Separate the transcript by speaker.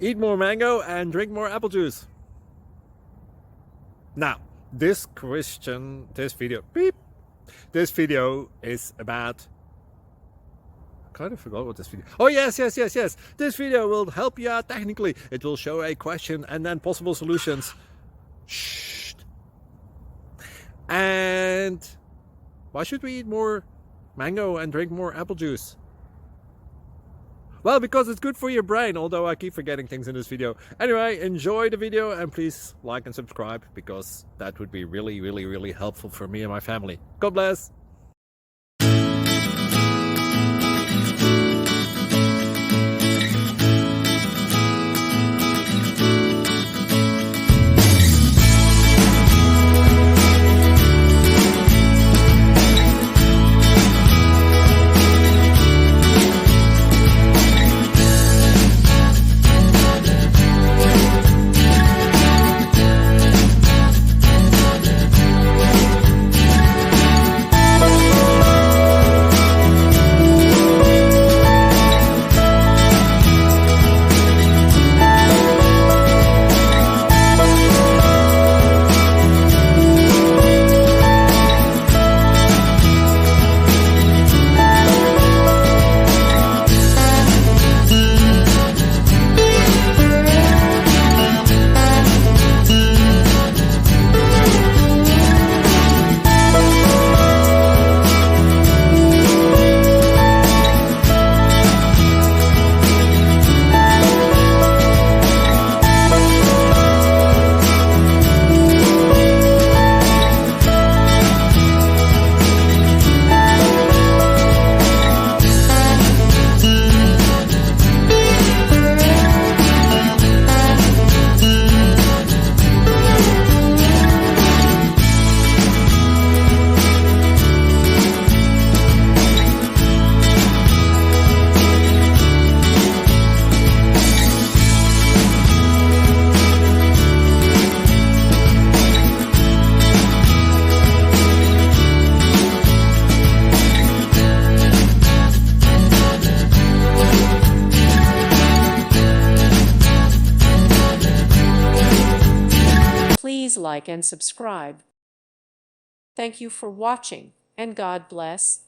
Speaker 1: Eat more mango and drink more apple juice. Now, this video is about, I kind of forgot what this video. Oh yes. This video will help you out technically. It will show a question and then possible solutions. Shh. And why should we eat more mango and drink more apple juice? Well, because it's good for your brain, although I keep forgetting things in this video. Anyway, enjoy the video and please like and subscribe, because that would be really helpful for me and my family. God bless!
Speaker 2: Please like and subscribe. Thank you for watching, and God bless.